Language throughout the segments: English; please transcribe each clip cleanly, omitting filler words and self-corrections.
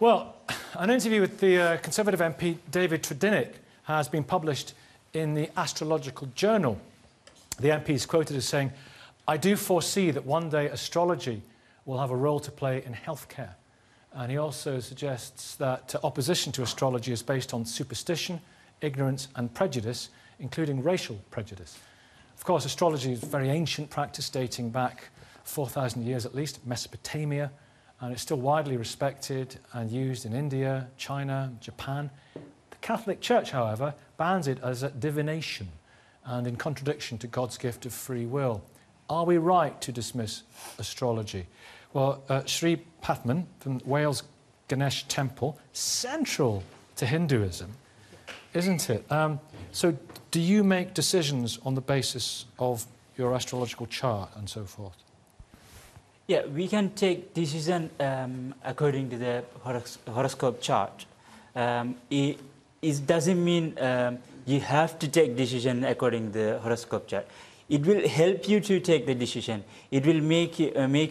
Well, an interview with the Conservative MP David Tredinnick has been published in the Astrological Journal. The MP is quoted as saying, "I do foresee that one day astrology will have a role to play in healthcare." And he also suggests that opposition to astrology is based on superstition, ignorance and prejudice, including racial prejudice. Of course, astrology is a very ancient practice dating back 4,000 years at least, Mesopotamia, and it's still widely respected and used in India, China, Japan. The Catholic Church, however, bans it as a divination and in contradiction to God's gift of free will. Are we right to dismiss astrology? Well, Sri Pathman from Wales Ganesh Temple, central to Hinduism, isn't it? So do you make decisions on the basis of your astrological chart and so forth? Yeah, we can take decision according to the horoscope chart. It doesn't mean you have to take decision according to the horoscope chart. It will help you to take the decision. It will make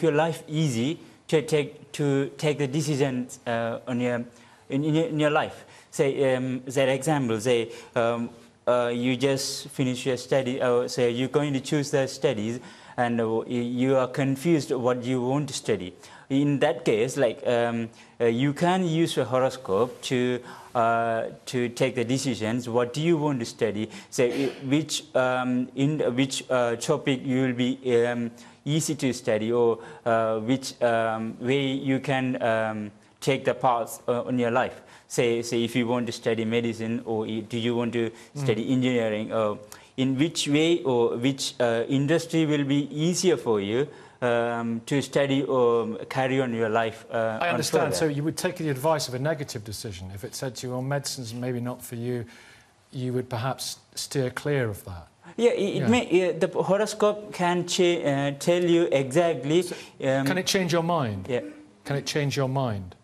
your life easy to take the decisions in your life. Say, example, say you just finished your study. Say you're going to choose the studies, and you are confused what you want to study. In that case, like you can use a horoscope to take the decisions. What do you want to study? Say which topic you will be easy to study, or which way you can take the path on your life. Say if you want to study medicine, or do you want to study engineering, or in which way or which industry will be easier for you to study or carry on your life. I understand. So you would take the advice of a negative decision. If it said to you, well, medicine's maybe not for you, you would perhaps steer clear of that. Yeah, the horoscope can tell you exactly. So, can it change your mind? Yeah. Can it change your mind?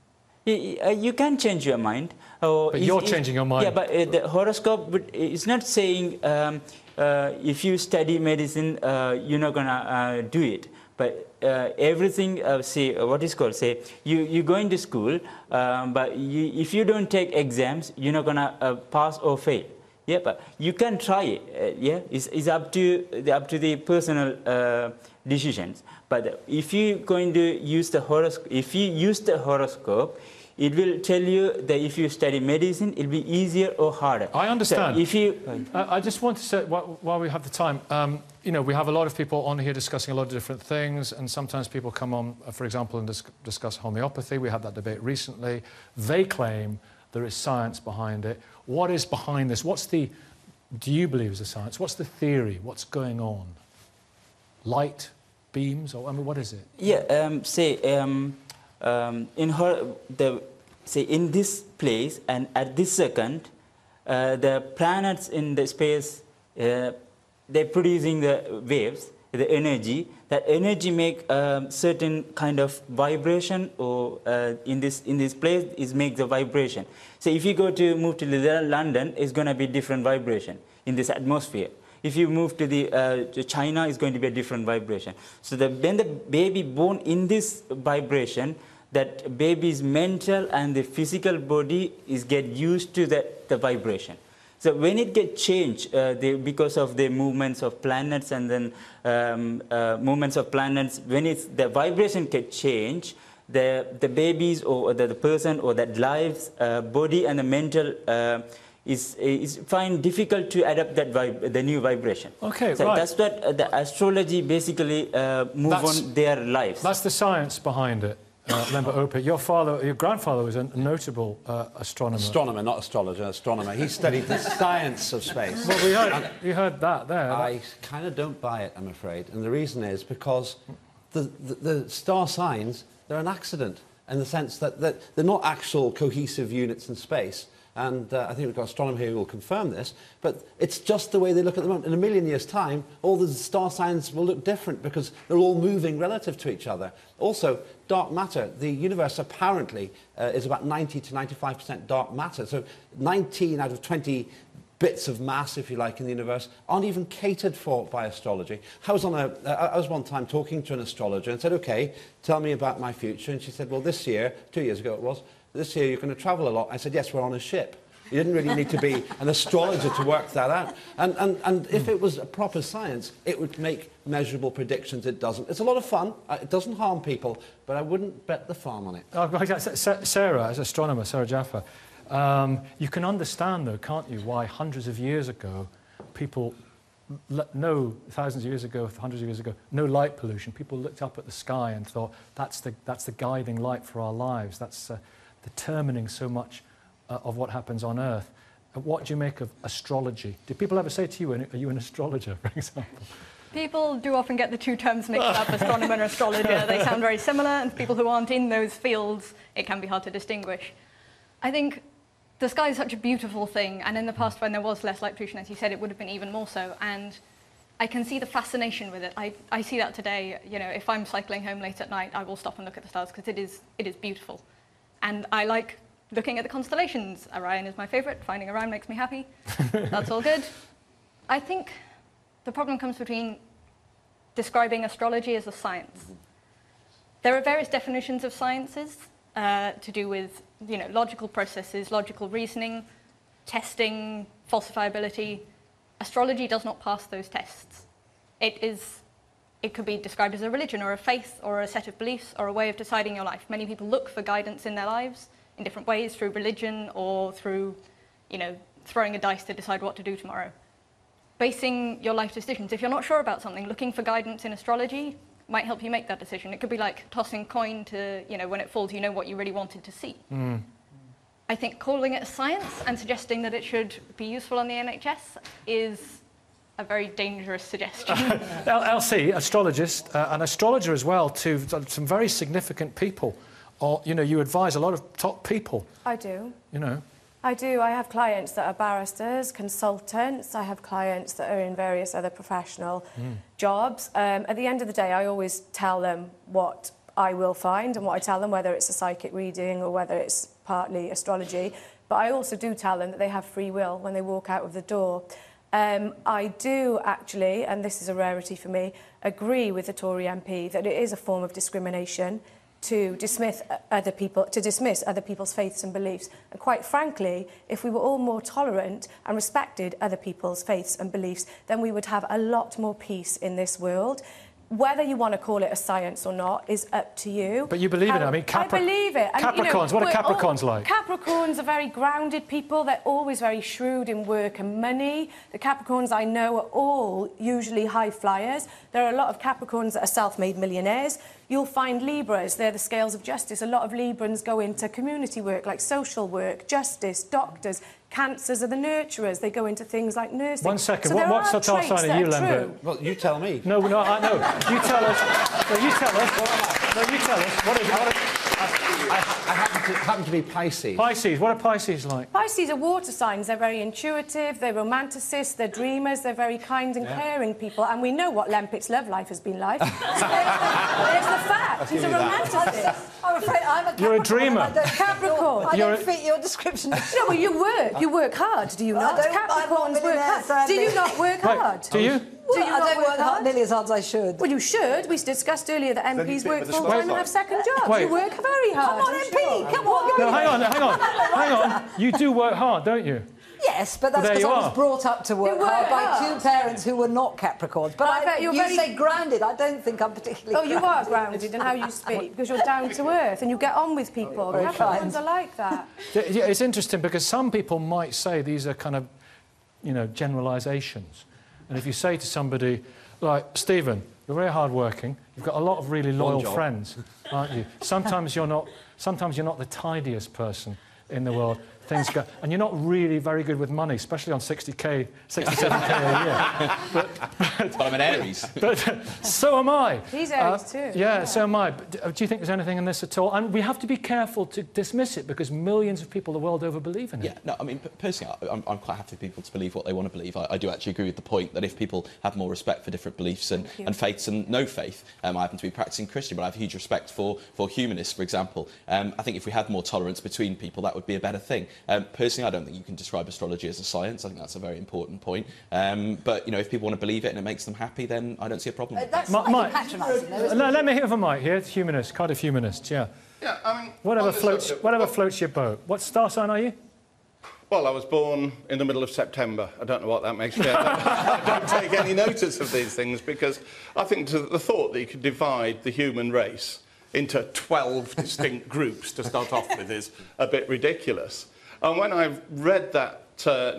You can change your mind. But you're changing your mind. Yeah, but the horoscope is not saying if you study medicine, you're not gonna do it. But everything, say, what is called, say, you're going to school, but if you don't take exams, you're not gonna pass or fail. Yeah, but you can try it. Yeah, it's up to the personal decisions. But if you're going to use the horoscope, it will tell you that if you study medicine, it'll be easier or harder. I understand. So if you, I just want to say, while we have the time, you know, we have a lot of people on here discussing a lot of different things, and sometimes people come on, for example, and discuss homeopathy. We had that debate recently. They claim there is science behind it. What is behind this? Do you believe is the science? What's the theory? What's going on? Light, beams, or I mean, what is it? Yeah, in this place and at this second, the planets in the space, they're producing the waves, the energy. That energy make certain kind of vibration, or in this place is make the vibration. So if you move to London, it's going to be different vibration in this atmosphere. If you move to China, it's going to be a different vibration. So when the baby born in this vibration, that baby's mental and the physical body get used to the vibration. So when it gets changed, because of the movements of planets and then movements of planets, when the vibration gets changed, the babies or the person or that life's body and the mental is find difficult to adapt the new vibration. Okay, so right. That's what the astrology basically move on their lives. That's the science behind it. Remember, Opa, your grandfather was a notable astronomer. Astronomer, not astrologer, astronomer. He studied the science of space. Well, you heard that there. I kind of don't buy it, I'm afraid. And the reason is because the star signs, they're an accident in the sense that they're not actual cohesive units in space. And I think we've got an astronomer here who will confirm this, but it's just the way they look at the moment. In a million years' time, all the star signs will look different because they're all moving relative to each other. Also, dark matter. The universe apparently is about 90 to 95% dark matter. So 19 out of 20 bits of mass, if you like, in the universe aren't even catered for by astrology. I was one time talking to an astrologer and said, okay, tell me about my future. And she said, well, this year, 2 years ago it was, this year you're going to travel a lot. I said, yes, we're on a ship. You didn't really need to be an astrologer to work that out. And if it was a proper science, it would make measurable predictions. It doesn't. It's a lot of fun. It doesn't harm people, but I wouldn't bet the farm on it. Sarah, as astronomer, Sarah Jaffa, you can understand, though, can't you, why hundreds of years ago, people, thousands of years ago, hundreds of years ago, no light pollution. People looked up at the sky and thought, that's the guiding light for our lives. That's determining so much of what happens on Earth. What do you make of astrology? Do people ever say to you, are you an astrologer, for example? People do often get the two terms mixed up, astronomer and astrologer. They sound very similar, and for people who aren't in those fields, it can be hard to distinguish. I think the sky is such a beautiful thing, and in the past when there was less light pollution, as you said, it would have been even more so, and I can see the fascination with it. I see that today. You know, if I'm cycling home late at night, I will stop and look at the stars because it is beautiful. And I like looking at the constellations. Orion is my favourite. Finding Orion makes me happy. That's all good. I think the problem comes between describing astrology as a science. There are various definitions of sciences to do with, you know, logical processes, logical reasoning, testing, falsifiability. Astrology does not pass those tests. It could be described as a religion or a faith or a set of beliefs or a way of deciding your life. Many people look for guidance in their lives in different ways, through religion or through, you know, throwing a dice to decide what to do tomorrow. Basing your life decisions, if you're not sure about something, looking for guidance in astrology might help you make that decision. It could be like tossing a coin to, you know, when it falls, you know what you really wanted to see. Mm. I think calling it a science and suggesting that it should be useful on the NHS is a very dangerous suggestion. Elsie, astrologist, an astrologer as well, to some very significant people. Or, you know, you advise a lot of top people. I do. You know. I do. I have clients that are barristers, consultants. I have clients that are in various other professional jobs. At the end of the day, I always tell them what I will find and what I tell them, whether it's a psychic reading or whether it's partly astrology. But I also do tell them that they have free will when they walk out of the door. I do actually, and this is a rarity for me, agree with the Tory MP that it is a form of discrimination to dismiss other people's faiths and beliefs. And quite frankly, if we were all more tolerant and respected other people's faiths and beliefs, then we would have a lot more peace in this world. Whether you want to call it a science or not is up to you. But you believe in it. I mean, I believe it. And, Capricorns, you know, what are Capricorns like? Capricorns are very grounded people. They're always very shrewd in work and money. The Capricorns I know are all usually high flyers. There are a lot of Capricorns that are self-made millionaires. You'll find Libras, they're the scales of justice. A lot of Librans go into community work, like social work, justice, doctors. Cancers are the nurturers. They go into things like nursing. 1 second. So What's the top sign of you, Lambert? Well, you tell me. No, I know. You tell us. No, you tell us. No, you tell us. What is it? I happen to be Pisces. Pisces. What are Pisces like? Pisces are water signs. They're very intuitive, they're romanticists, they're dreamers, they're very kind and caring people. And we know what Lempitt's love life has been like. So there's the fact. He's a romanticist. I'm afraid I'm a Capricorn. You're a dreamer. Capricorn. I don't fit your description. No, well, you work. You work hard, do you not? Capricorns work hard. Do you not work hard? Do you? Well, I don't work hard nearly as hard as I should. Well, you should. We discussed earlier that MPs work full-time and have second jobs. Wait. You work very hard. Come on, MP, come on. No, hang on. You do work hard, don't you? Yes, but that's because I was brought up to work hard by two parents who were not Capricorns. But you say grounded. I don't think I'm particularly grounded. Oh, you are grounded in how you speak, because you're down to earth and you get on with people. Capricorns are like that. It's interesting because some people might say these are kind of, you know, generalisations. And if you say to somebody, like, Stephen, you're very hard-working, you've got a lot of really loyal friends, aren't you? Sometimes you're not the tidiest person in the world. Things go, and you're not really very good with money, especially on 67K a year. But I'm an Aries. But so am I. He's Aries too. Yeah, so am I. But do you think there's anything in this at all? And we have to be careful to dismiss it because millions of people the world over believe in it. Yeah, no, I mean, personally, I'm quite happy for people to believe what they want to believe. I do actually agree with the point that if people have more respect for different beliefs and faiths and no faith, I happen to be practicing Christian, but I have huge respect for humanists, for example. I think if we had more tolerance between people, that would be a better thing. Personally, I don't think you can describe astrology as a science. I think that's a very important point. But, you know, if people want to believe it and it makes them happy, then I don't see a problem. That's slightly patronising, though, isn't it? Let me hear from Mike here. It's humanist, Cardiff humanist, yeah. Yeah, I mean... Whatever floats your boat. What star sign are you? Well, I was born in the middle of September. I don't know what that makes me. I don't take any notice of these things because I think the thought that you could divide the human race into 12 distinct groups to start off with is a bit ridiculous. And when I read that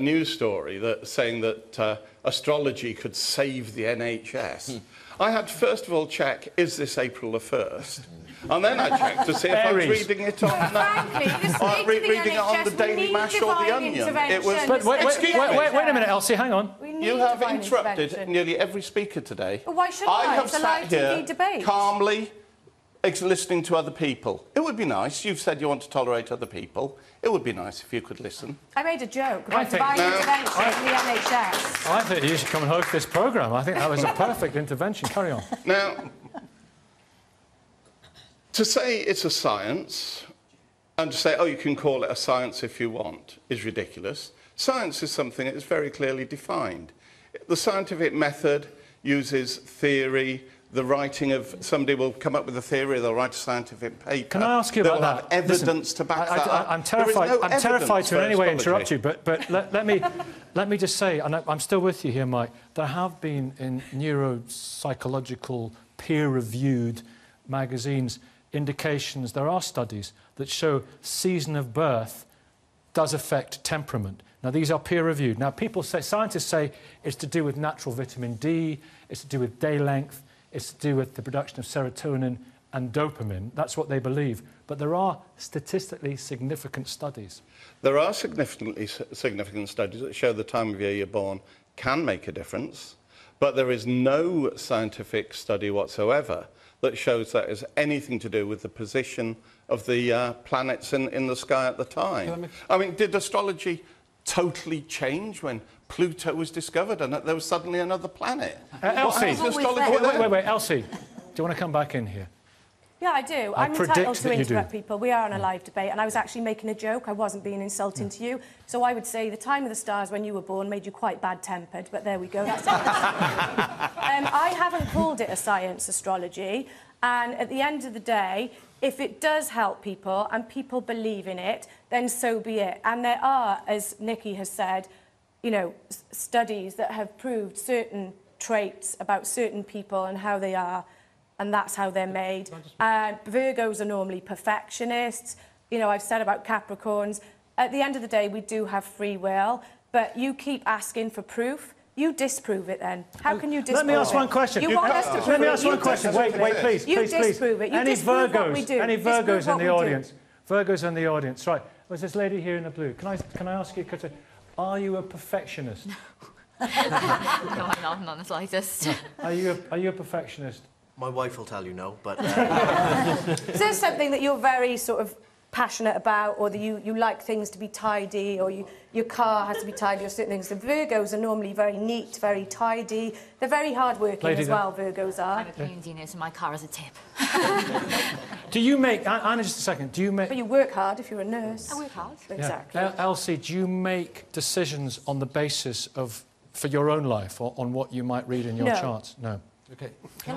news story saying that astrology could save the NHS, I had to first of all check, is this April the 1st? And then I checked to see if I was reading it on reading it on the Daily Mash or the Onion. It was. But wait a minute, Elsie, hang on. You have interrupted nearly every speaker today. Well, why shouldn't I? have sat here calmly listening to other people. It would be nice. You've said you want to tolerate other people. It would be nice if you could listen. I made a joke about divine intervention in the NHS. I think you should come and host this programme. I think that was a perfect intervention. Carry on. Now, to say it's a science and to say, oh, you can call it a science if you want, is ridiculous. Science is something that is very clearly defined. The scientific method uses theory. The writing of somebody will come up with a theory, they'll write a scientific paper. Can I ask you about that? Have evidence to back that up. I'm terrified to in any way interrupt you, but let me just say, and I'm still with you here, Mike, there have been in neuropsychological peer-reviewed magazines indications, there are studies that show season of birth does affect temperament. Now, these are peer-reviewed. Now, scientists say it's to do with natural vitamin D, it's to do with day length, it's to do with the production of serotonin and dopamine. That's what they believe. But there are statistically significant studies. There are significantly significant studies that show the time of year you're born can make a difference, but there is no scientific study whatsoever that shows that has anything to do with the position of the planets in the sky at the time. I mean, did astrology totally change when Pluto was discovered and there was suddenly another planet? Elsie, wait, Elsie, do you want to come back in here? Yeah, I do. I'm entitled to interrupt people. We are on a live debate, and I was actually making a joke. I wasn't being insulting to you. So I would say the time of the stars when you were born made you quite bad-tempered, but there we go. That's I haven't called it a science, astrology, and at the end of the day, if it does help people and people believe in it, then so be it. And there are, as Nikki has said, you know, studies that have proved certain traits about certain people and how they are, and that's how they're made. Virgos are normally perfectionists. You know, I've said about Capricorns. At the end of the day, we do have free will, but you keep asking for proof. You disprove it then. How can you disprove it? Let me ask one question. You want us to prove Let me ask one question. Wait, please. You disprove it. You disprove what we do. Any Virgos in the audience? Virgos in the audience. Right. There's this lady here in the blue. Can I ask you, are you a perfectionist? No, I'm not the slightest. Are you a perfectionist? My wife will tell you no, but... Is there something that you're very sort of passionate about, or that you like things to be tidy, or your car has to be tidy, or certain things? The Virgos are normally very neat, very tidy. They're very hard-working as well, Virgos are. I'm a community nurse, and my car is a tip. Do you make... Anna, just a second. Do you make... But you work hard if you're a nurse. I work hard. Exactly. Yeah. Elsie, do you make decisions on the basis of, for your own life, or on what you might read in your charts? No. Okay.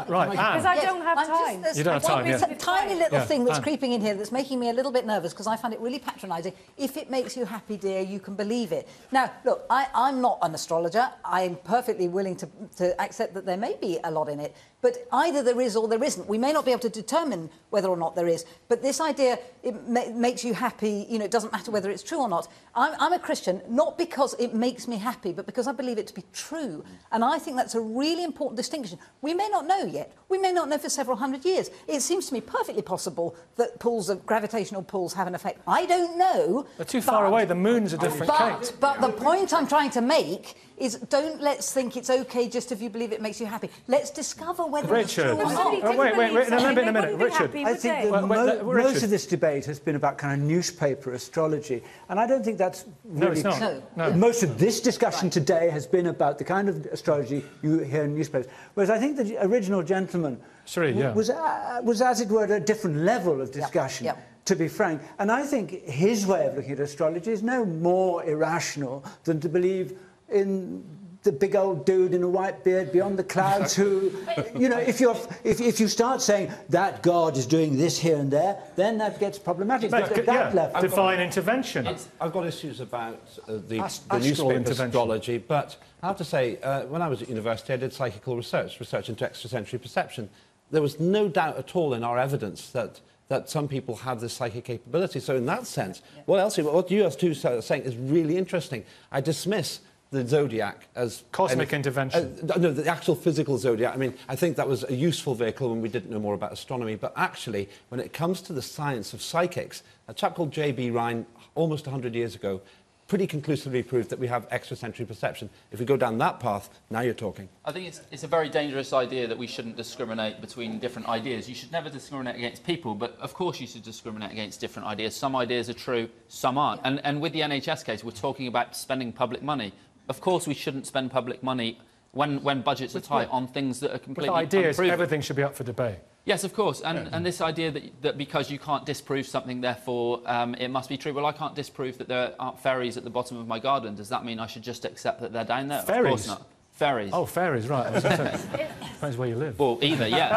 Right, because I don't have time. You don't have time, It's a tiny little thing that's Anne. creeping in here that's making me a little bit nervous because I find it really patronising. If it makes you happy, dear, you can believe it. Now, look, I'm not an astrologer. I'm perfectly willing to accept that there may be a lot in it. But either there is or there isn't. We may not be able to determine whether or not there is. But this idea, it makes you happy, you know, it doesn't matter whether it's true or not. I'm a Christian, not because it makes me happy, but because I believe it to be true. And I think that's a really important distinction. We may not know yet. We may not know for several hundred years. It seems to me perfectly possible that gravitational pulls have an effect. I don't know. They're too far away. The moon's a different case. But the point I'm trying to make is let's think it's OK just if you believe it makes you happy. Let's discover whether it's true or not. Wait a minute, Richard. I think that most of this debate has been about kind of newspaper astrology, and I don't think that's really true. No. Most of this discussion today has been about the kind of astrology you hear in newspapers. Whereas I think the original gentleman was, as it were, a different level of discussion, to be frank. And I think his way of looking at astrology is no more irrational than to believe in the big old dude in a white beard beyond the clouds who, you know, if you start saying that God is doing this here and there, then that gets problematic. But at that level, divine intervention. I've got issues about the newspaper astrology, but I have to say, when I was at university, I did psychical research into extrasensory perception. There was no doubt at all in our evidence that some people have this psychic capability. So in that sense, what you are two saying is really interesting. I dismiss the Zodiac as... Cosmic intervention. No, the actual physical Zodiac. I mean, I think that was a useful vehicle when we didn't know more about astronomy. But actually, when it comes to the science of psychics, a chap called J.B. Rhine, almost 100 years ago, pretty conclusively proved that we have extrasensory perception. If we go down that path, now you're talking. I think it's a very dangerous idea that we shouldn't discriminate between different ideas. You should never discriminate against people, but of course you should discriminate against different ideas. Some ideas are true, some aren't. And with the NHS case, we're talking about spending public money. Of course we shouldn't spend public money when budgets are tight on things that are completely unproven. The idea is everything should be up for debate. Yes, of course. And this idea that because you can't disprove something, therefore it must be true. Well, I can't disprove that there aren't fairies at the bottom of my garden. Does that mean I should just accept that they're down there? Fairies? Of course not. Fairies. Oh, fairies, right. Depends where you live. Well, either, yeah.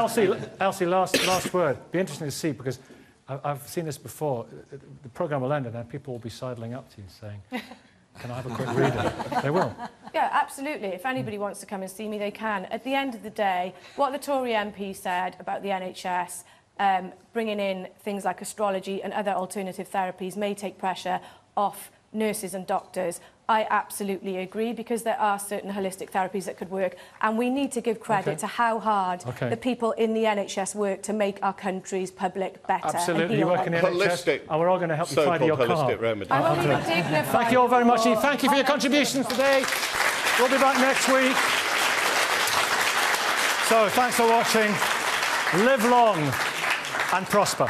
Elsie, last word. Be interesting to see, because I've seen this before. The programme will end and then people will be sidling up to you saying... Can I have a quick reader? They will. Yeah, absolutely. If anybody wants to come and see me, they can. At the end of the day, what the Tory MP said about the NHS, bringing in things like astrology and other alternative therapies may take pressure off nurses and doctors. I absolutely agree, because there are certain holistic therapies that could work, and we need to give credit to how hard the people in the NHS work to make our country's public better. Absolutely, you work in the NHS, and we're all going to help you tidy your car. Thank you all very much. Thank you for your contributions today. We'll be back next week. So, thanks for watching. Live long and prosper.